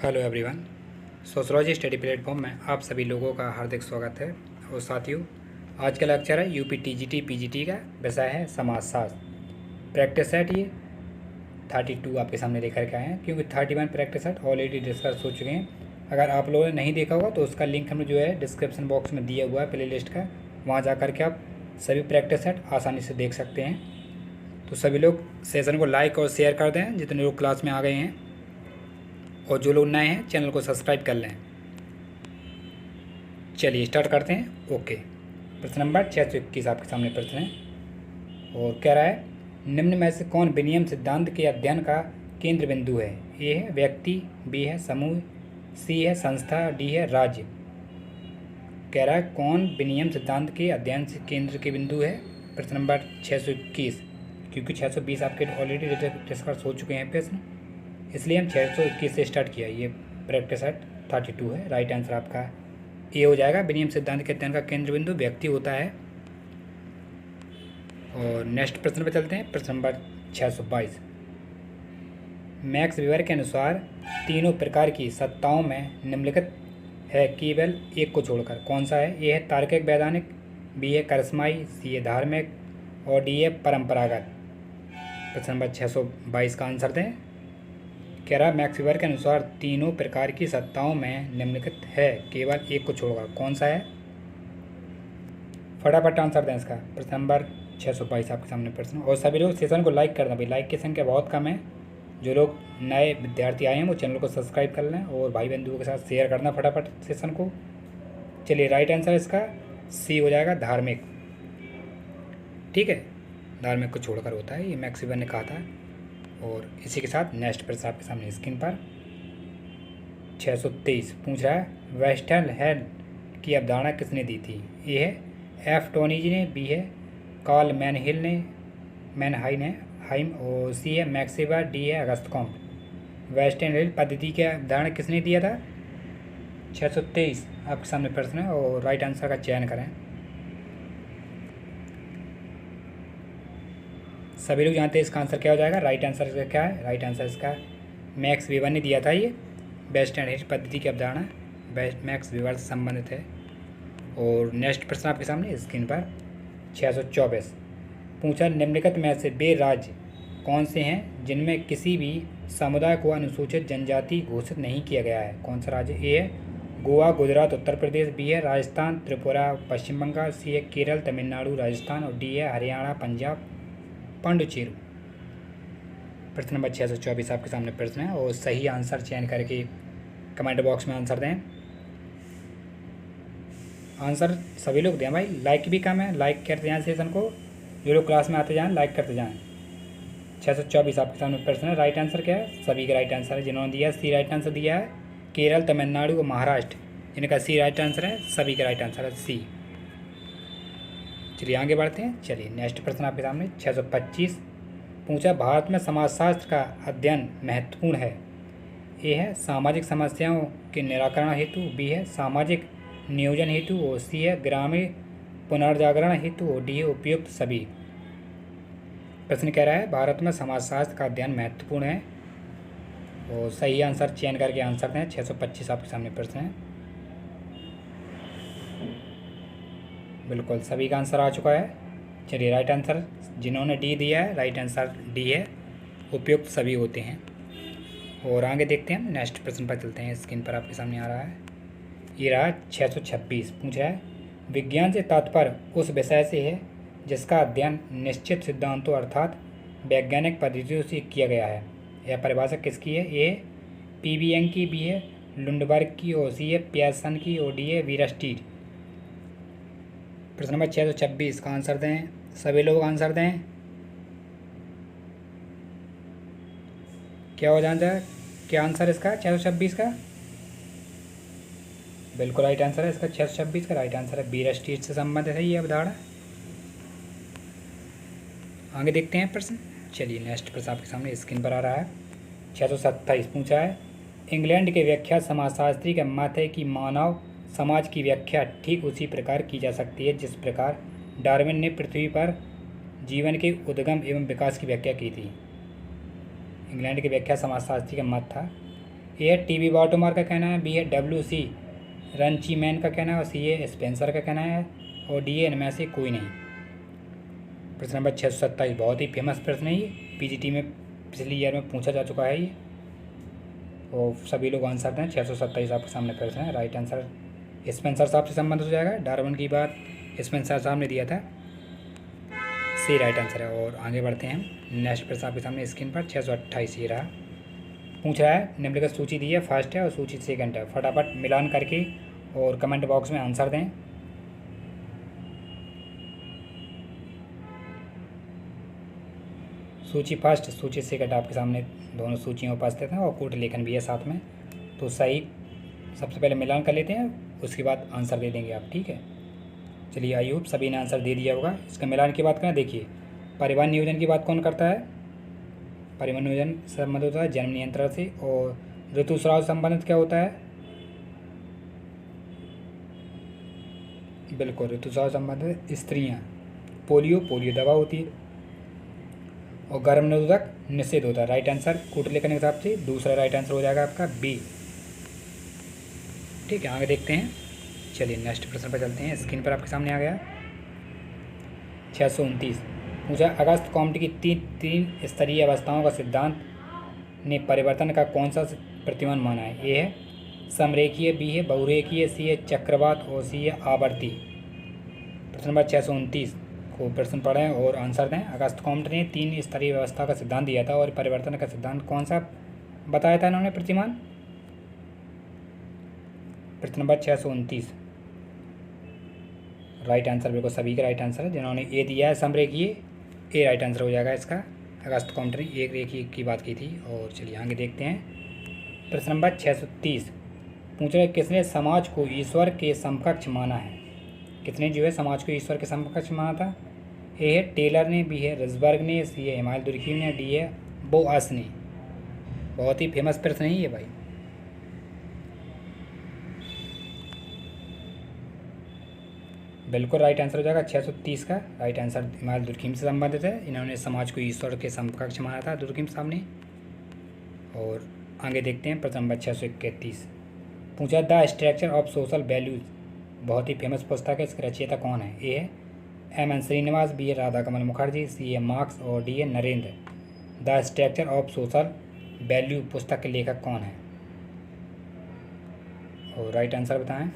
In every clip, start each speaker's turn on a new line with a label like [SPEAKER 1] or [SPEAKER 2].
[SPEAKER 1] Hello everyone. Sociology study platform में आप सभी लोगों का हार्दिक स्वागत है। और साथियों, आज का लेक्चर है यूपी टीजीटी पीजीटी का विषय है समाजशास्त्र। प्रैक्टिस सेट ये 32 आपके सामने लेकर के आए हैं, क्योंकि 31 प्रैक्टिस सेट ऑलरेडी डिस्कस हो चुके हैं। अगर आप लोगों ने नहीं देखा होगा तो उसका लिंक हमने जो है डिस्क्रिप्शन बॉक्स में दिया हुआ है प्ले लिस्ट का, वहाँ जा कर के आप सभी प्रैक्टिस सेट आसानी से देख सकते हैं। तो सभी लोग सेशन को लाइक और शेयर कर दें जितने लोग क्लास में आ गए हैं, और जो लोग नए हैं चैनल को सब्सक्राइब कर लें। चलिए स्टार्ट करते हैं। ओके, प्रश्न नंबर 621 आपके सामने प्रश्न है और कह रहा है, निम्न में से कौन विनिमय सिद्धांत के अध्ययन का केंद्र बिंदु है? ए है व्यक्ति, बी है समूह, सी है संस्था, डी है राज्य। कह रहा है कौन विनिमय सिद्धांत के अध्ययन से केंद्र के बिंदु है? प्रश्न नंबर 621, क्योंकि 620 आपके ऑलरेडी डिस्कस हो चुके हैं प्रश्न, इसलिए हम 621 से स्टार्ट किया। ये प्रैक्टिस सेट 32 है। राइट आंसर आपका ए हो जाएगा। विनिमय सिद्धांत के अध्ययन का केंद्र बिंदु व्यक्ति होता है। और नेक्स्ट प्रश्न पे चलते हैं। प्रश्न नंबर 622, मैक्स वेबर के अनुसार तीनों प्रकार की सत्ताओं में निम्नलिखित है केवल एक को छोड़कर, कौन सा है? ए है तार्किक वैधानिक, बी है करिश्माई, सी है धार्मिक और डी है परंपरागत। प्रश्न नंबर 622 का आंसर दें। कह रहा मैक्स वेबर के अनुसार तीनों प्रकार की सत्ताओं में निम्नलिखित है केवल एक को छोड़कर, कौन सा है? फटाफट आंसर दें इसका। प्रश्न नंबर 622 आपके सामने प्रश्न। और सभी लोग सेशन को लाइक कर दें भाई, लाइक की संख्या बहुत कम है। जो लोग नए विद्यार्थी आए हैं वो चैनल को सब्सक्राइब कर लें और भाई बंधुओं के साथ शेयर करना फटाफट सेशन को। चलिए, राइट आंसर इसका सी हो जाएगा, धार्मिक। ठीक है, धार्मिक को छोड़कर होता है, ये मैक्स वेबर ने कहा था। और इसी के साथ नेक्स्ट प्रश्न आपके सामने स्क्रीन पर 623 पूछ रहा है, वेस्टर्न हेल्थ की अवधारणा किसने दी थी? ए है एफ टोनीज ने, बी है कार्ल मैनहाई ने हाइम और सी है मैक्स वेबर, डी है अगस्त कॉम्ट। वेस्टर्न हेल्थ पद्धति की अवधारणा किसने दिया था? 623 आपके सामने प्रश्न है और राइट आंसर का चयन करें। सभी लोग जानते हैं इसका आंसर क्या हो जाएगा। राइट आंसर इसका क्या है? राइट आंसर इसका मैक्स वेबर ने दिया था। ये वेस्टर्न हेल्थ पद्धति की अवधारणा मैक्स वेबर से संबंधित है। और नेक्स्ट प्रश्न आपके सामने स्क्रीन पर 624 पूछा, निम्नलिखित में से वे राज्य कौन से हैं जिनमें किसी भी समुदाय को अनुसूचित जनजाति घोषित नहीं किया गया है? कौन सा राज्य? ए है गोवा, गुजरात, उत्तर प्रदेश, बी है राजस्थान, त्रिपुरा, पश्चिम बंगाल, सी है केरल, तमिलनाडु, राजस्थान और डी है हरियाणा, पंजाब, पांडुचेरी। प्रश्न नंबर 624 आपके सामने प्रश्न है और सही आंसर चयन करके कमेंट बॉक्स में आंसर दें। आंसर सभी लोग दें भाई, लाइक भी कम है, लाइक करते जाएं सेशन को। जो लोग क्लास में आते जाएं लाइक करते जाएं। 624 आपके सामने प्रश्न है। राइट आंसर क्या है? सभी का राइट आंसर है। जिन्होंने दिया सी राइट आंसर दिया है, केरल, तमिलनाडु और महाराष्ट्र, इनका सी राइट आंसर है। सभी का राइट आंसर है सी। चलिए आगे बढ़ते हैं। चलिए नेक्स्ट प्रश्न आपके सामने 625 पूछा, भारत में समाजशास्त्र का अध्ययन महत्वपूर्ण है? ए है सामाजिक समस्याओं के निराकरण हेतु, बी है सामाजिक नियोजन हेतु और सी है ग्रामीण पुनर्जागरण हेतु और डी है उपयुक्त सभी। प्रश्न कह रहा है भारत में समाजशास्त्र का अध्ययन महत्वपूर्ण है और सही आंसर चयन करके आंसर दें। 625 आपके सामने प्रश्न है। बिल्कुल सभी का आंसर आ चुका है। चलिए, राइट आंसर जिन्होंने डी दिया है, राइट आंसर डी है, उपयुक्त सभी होते हैं। और आगे देखते हैं, नेक्स्ट प्रश्न पर चलते हैं। स्क्रीन पर आपके सामने आ रहा है, ये रहा 626 पूछ रहा है, विज्ञान से तात्पर्य उस विषय से है जिसका अध्ययन निश्चित सिद्धांतों अर्थात वैज्ञानिक पद्धतियों से किया गया है। यह परिभाषा किसकी है? ए पीबीएंग की, बी है लुंडबर्ग की और सी है पियर्सन की और डी है वीरस्टीड। प्रश्न नंबर 626 का आंसर दें। सभी लोग आंसर दें। क्या हो जाता है? क्या आंसर इसका 626 का? बिल्कुल राइट आंसर है इसका 626 का। राइट आंसर है वीरस्टीड से संबंधित है ये अवधारणा। आगे देखते हैं प्रश्न। चलिए नेक्स्ट प्रश्न आपके सामने स्क्रीन पर आ रहा है। 627 पूछा है, इंग्लैंड के व्याख्या समाजशास्त्री का मत है कि मानव समाज की व्याख्या ठीक उसी प्रकार की जा सकती है जिस प्रकार डार्विन ने पृथ्वी पर जीवन के उद्गम एवं विकास की व्याख्या की थी। इंग्लैंड की व्याख्या समाजशास्त्री का मत था ए है टीबी बाल्टीमोर का कहना है, बी है WC रनचीमैन का कहना है, और सी है स्पेंसर का कहना है, और डी है इनमें से कोई नहीं। प्रश्न नंबर 627 बहुत ही फेमस प्रश्न है ये, PGT में पिछली ईयर में पूछा जा चुका है ये, और सभी लोग आंसर दें। 627 आपके सामने प्रश्न है। राइट आंसर स्पेंसर साहब से संबंधित हो जाएगा। डार्विन की बात स्पेंसर साहब ने दिया था, सी राइट आंसर है। और आगे बढ़ते हैं हम। नेक्स्ट प्रश्न आपके सामने स्क्रीन पर 628 ये रहा। पूछ रहा है निम्नलिखित सूची दी है, फर्स्ट है और सूची सेकंड है। फटाफट मिलान करके और कमेंट बॉक्स में आंसर दें। सूची फर्स्ट सूची सेकंड आपके सामने दोनों सूचियाँ उपस्थित हैं और कोट लेखन भी है साथ में। तो सही सबसे पहले मिलान कर लेते हैं, उसके बाद आंसर दे देंगे आप, ठीक है। चलिए आई होप सभी ने आंसर दे दिया होगा। इसका मिलान की बात करें, देखिए परिवहन नियोजन की बात कौन करता है? परिवहन नियोजन संबंधित होता है जन्म नियंत्रण से। और ऋतुस्राव संबंधित क्या होता है? बिल्कुल ऋतुस्राव संबंधित स्त्रियाँ। पोलियो दवा होती है। और गर्भ निरोधक निषेध होता है। राइट आंसर कोट लेखन के हिसाब से दूसरा राइट आंसर हो जाएगा आपका बी, ठीक है। आगे देखते हैं। चलिए नेक्स्ट प्रश्न पर चलते हैं। स्क्रीन पर आपके सामने आ गया 629। पूछा अगस्त कॉम्टे की तीन स्तरीय अवस्थाओं का सिद्धांत ने परिवर्तन का कौन सा प्रतिमान माना है? ए है समरेखीय, बी है बहुरेखीय, सी है चक्रवात, और सी है आवर्ती। प्रश्न नंबर 629 को प्रश्न पढ़ें और आंसर दें। अगस्त कॉम्टे ने 3 स्तरीय व्यवस्था का सिद्धांत दिया था और परिवर्तन का सिद्धांत कौन सा बताया था इन्होंने प्रतिमान? प्रश्न नंबर 629 राइट आंसर बिल्कुल सभी का राइट आंसर है। जिन्होंने ए दिया है समरेखीय, ए राइट आंसर हो जाएगा इसका। अगस्त कॉम्टे ने एक रेखीय की बात की थी। और चलिए आगे देखते हैं। प्रश्न नंबर 630 पूछ रहे किसने समाज को ईश्वर के समकक्ष माना है? किसने जो है समाज को ईश्वर के समकक्ष माना था? ए है टेलर ने, बी है रिजबर्ग ने, सी है हिमाल दुर्खीम ने, डी है बोअस ने। बहुत ही फेमस प्रश्न है ये भाई। बिल्कुल राइट आंसर हो जाएगा 630 का राइट आंसर हिमाल दुर्खीम से संबंधित है। इन्होंने समाज को ईश्वर के समकक्ष माना था दुर्खीम साहब ने। और आगे देखते हैं प्रश्न नंबर 631 पूछा the structure of social values बहुत ही फेमस पुस्तक है, इसके रचयिता कौन है? ए है M.N. श्रीनिवास, बी है राधा कमल मुखर्जी, सी है मार्क्स, और डी है Narendra. The structure of social value पुस्तक के लेखक कौन है? और राइट आंसर बताएं।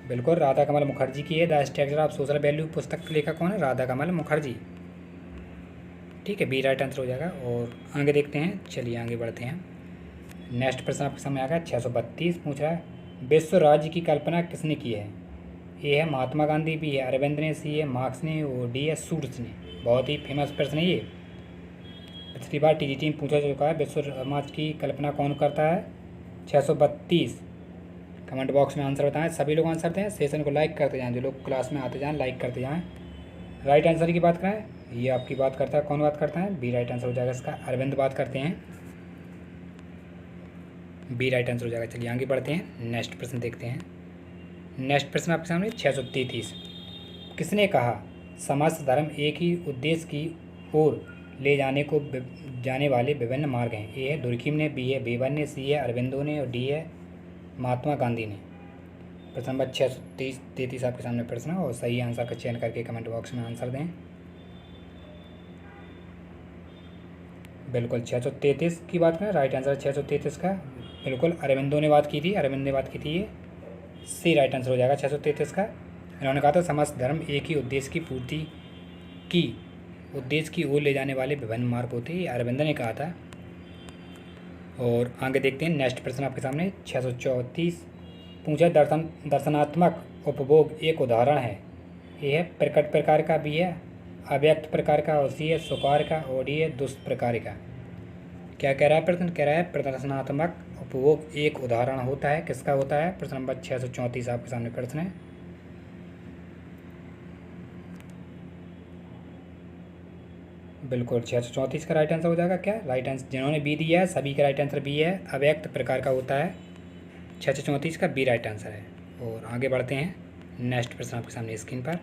[SPEAKER 1] बिल्कुल राधा कमल मुखर्जी की है। The structure of social value पुस्तक के लेखक कौन है? राधा कमल मुखर्जी, ठीक है, बी राइट आंसर हो जाएगा। और आगे देखते हैं। चलिए आगे बढ़ते हैं। नेक्स्ट प्रश्न आपके सामने आ गया 632 पूछ रहा है विश्व राज्य की कल्पना किसने की है? ए है महात्मा गांधी, बी है अरविंद ने, सी है मार्क्स ने, और डी है सूर्स ने। बहुत ही फेमस प्रश्न है ये, पिछली बार TGT में पूछा चुका है। विश्व समाज की कल्पना कौन करता है? 632 कमेंट बॉक्स में आंसर बताएं। सभी लोग आंसर दें। सेशन को लाइक करते जाएं, जो लोग क्लास में आते जाएं लाइक करते जाएं। राइट आंसर की बात करें, ये आपकी बात करता है, कौन बात करता है? बी राइट आंसर हो जाएगा इसका, अरविंद बात करते हैं, बी राइट आंसर हो जाएगा। चलिए आगे बढ़ते हैं। नेक्स्ट प्रश्न देखते हैं। नेक्स्ट प्रश्न आपके सामने 633 किसने कहा समस्त धर्म एक ही उद्देश्य की ओर ले जाने वाले विभिन्न मार्ग हैं? ए है दुर्खीम ने, बी है बेबन ने, सी है अरविंदो ने, और डी है महात्मा गांधी ने। प्रश्न नंबर 633 आपके सामने प्रश्न है और सही आंसर का चयन करके कमेंट बॉक्स में आंसर दें। बिल्कुल 633 की बात करें, राइट आंसर 633 का बिल्कुल अरविंदो ने बात की थी, अरविंद ने बात की थी, ये सी राइट आंसर हो जाएगा 633 का। इन्होंने कहा था समस्त धर्म एक ही उद्देश्य की पूर्ति की उद्देश्य की ओर ले जाने वाले विभिन्न मार्ग होते हैं, ये अरविंद ने कहा था। और आगे देखते हैं। नेक्स्ट प्रश्न आपके सामने 634 पूछा दर्शनात्मक उपभोग एक उदाहरण है? ये है प्रकट प्रकार का, बी है अव्यक्त प्रकार का, और सी है सुकार का, और डी है दुष्प्रकार का। क्या कह रहा है प्रश्न? कह रहा है प्रदर्शनात्मक उपभोग एक उदाहरण होता है, किसका होता है? प्रश्न नंबर 634 आपके सामने प्रश्न है। बिल्कुल 634 का राइट आंसर हो जाएगा। क्या राइट आंसर? जिन्होंने बी दिया है सभी का राइट आंसर बी है, अव्यक्त प्रकार का होता है। 634 का बी राइट आंसर है। और आगे बढ़ते हैं। नेक्स्ट प्रश्न आपके सामने स्क्रीन पर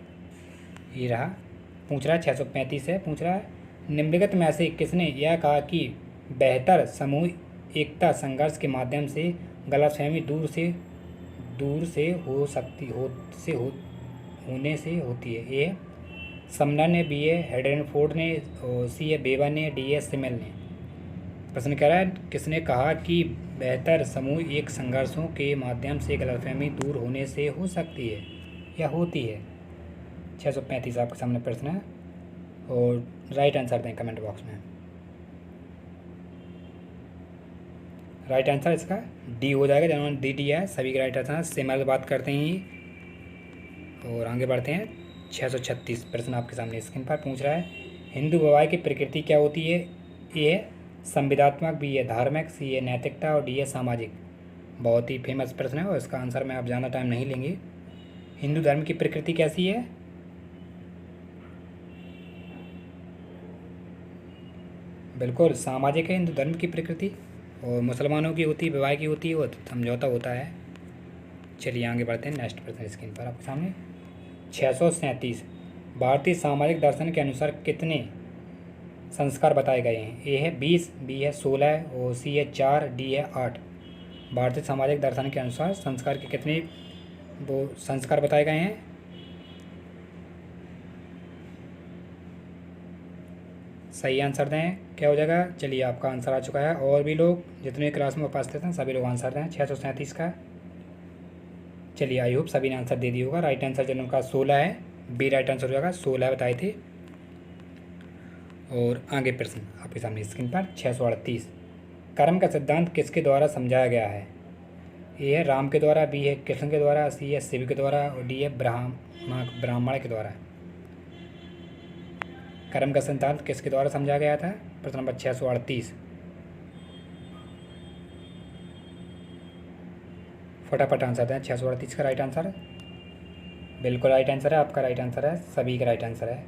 [SPEAKER 1] ये रहा। पूछ रहा है 635 है, पूछ रहा है निम्नलिखित में से किसने यह कहा कि बेहतर समूह एकता संघर्ष के माध्यम से गलतफहमी दूर से हो सकती होने से होती है? ए समनर ने, बी ए हेडरनफोर्ड ने, और सी ए बेवा ने, डी ए सिमेल ने। प्रश्न कह रहा है किसने कहा कि बेहतर समूह एक संघर्षों के माध्यम से गलतफहमी दूर होने से हो सकती है या होती है? 635 आपके सामने प्रश्न है और राइट आंसर दें कमेंट बॉक्स में। राइट आंसर इसका डी हो जाएगा, जिन्होंने डी दिया है सभी का राइट आंसर। सिमल बात करते हैं और आगे बढ़ते हैं। 636 प्रश्न आपके सामने स्क्रीन पर पूछ रहा है हिंदू विवाह की प्रकृति क्या होती है? ए है संविदात्मक, बी है धार्मिक, सी है नैतिकता और डी है सामाजिक। बहुत ही फेमस प्रश्न है और इसका आंसर में आप ज़्यादा टाइम नहीं लेंगे। हिंदू धर्म की प्रकृति कैसी है? बिल्कुल सामाजिक है हिंदू धर्म की प्रकृति, और मुसलमानों की होती है, विवाह की होती है, वो समझौता होता है। चलिए आगे बढ़ते हैं। नेक्स्ट प्रश्न स्क्रीन पर आपके सामने 637 भारतीय सामाजिक दर्शन के अनुसार कितने संस्कार बताए गए हैं? ए है 20, बी है 16 और सी है 4, डी है 8। भारतीय सामाजिक दर्शन के अनुसार संस्कार के कितने वो संस्कार बताए गए हैं? सही आंसर दें, क्या हो जाएगा? चलिए आपका आंसर आ चुका है, और भी लोग जितने क्लास में उपस्थित हैं सभी लोग आंसर दें 637 का। चलिए आई होप सभी ने आंसर दे दिया होगा। राइट आंसर जिनका 16 है, बी राइट आंसर हो जाएगा, 16 बताए थे। और आगे प्रश्न आपके सामने स्क्रीन पर 638 कर्म का सिद्धांत किसके द्वारा समझाया गया है? ए है राम के द्वारा, बी है कृष्ण के द्वारा, सी है शिव के द्वारा और डी है ब्राह्मण के द्वारा। कर्म का सिद्धांत किसके द्वारा समझाया गया था? प्रश्न नंबर 638। फटाफट आंसर दें। 638 का राइट आंसर बिल्कुल राइट आंसर है, आपका राइट आंसर है, सभी का राइट आंसर है।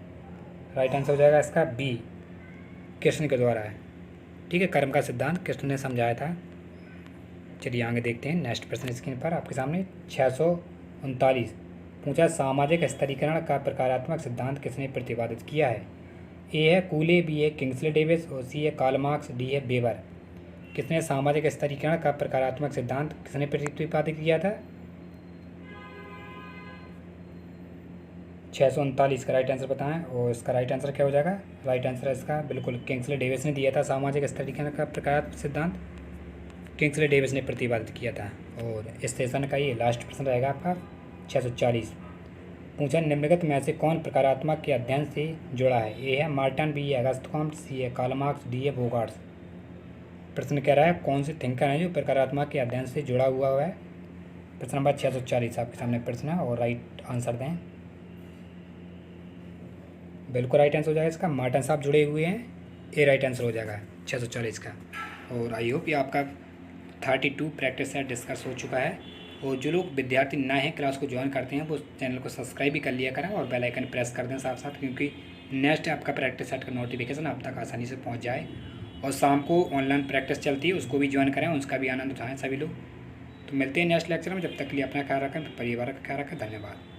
[SPEAKER 1] राइट आंसर हो जाएगा इसका बी, कृष्ण के द्वारा है। ठीक है, कर्म का सिद्धांत कृष्ण ने समझाया था। चलिए आगे देखते हैं। नेक्स्ट प्रश्न स्क्रीन पर आपके सामने 639 पूछा सामाजिक स्तरीकरण का प्रकारात्मक सिद्धांत किसने प्रतिपादित किया है? ए है कूले, बी है किंग्सले डेविस और सी है कार्ल मार्क्स, डी है वेबर। किसने सामाजिक स्तरीकरण का प्रकारात्मक सिद्धांत किसने प्रतिपादित किया था? 639 का राइट आंसर बताएं, और इसका राइट आंसर क्या हो जाएगा? राइट आंसर इसका बिल्कुल किंग्सले डेविस ने दिया था सामाजिक स्तरीकरण का प्रकारात्मक सिद्धांत, किंग्सले डेविस ने प्रतिपादित किया था। और इस सेशन का ये लास्ट प्रश्न रहेगा आपका 640 पूछा निम्नलिखित में से कौन प्रकारात्मक के अध्ययन से जुड़ा है? ए है मार्टन, बी है अगस्त कॉम्ट, सी है कार्ल मार्क्स, डी है बोगार्ट्स। प्रश्न कह रहा है कौन से थिंकर है जो प्रकारात्मक के अध्ययन से जुड़ा हुआ है? प्रश्न नंबर 640 आपके सामने प्रश्न है, और राइट आंसर दें। बिल्कुल राइट आंसर हो जाएगा इसका, मार्टन साहब जुड़े हुए हैं, ए राइट आंसर हो जाएगा 640 का। और आई होप ये आपका 32 प्रैक्टिस सेट डिस्कस हो चुका है। और जो लोग विद्यार्थी नए हैं क्लास को ज्वाइन करते हैं वो चैनल को सब्सक्राइब भी कर लिया करें और बेल आइकन प्रेस कर दें साथ साथ, क्योंकि नेक्स्ट आपका प्रैक्टिस सेट का नोटिफिकेशन आप तक आसानी से पहुंच जाए। और शाम को ऑनलाइन प्रैक्टिस चलती है, उसको भी ज्वाइन करें, उसका भी आनंद उठाएं सभी लोग। तो मिलते हैं नेक्स्ट लेक्चर में, जब तक के लिए अपना ख्याल रखें, परिवार का ख्याल रखें। धन्यवाद।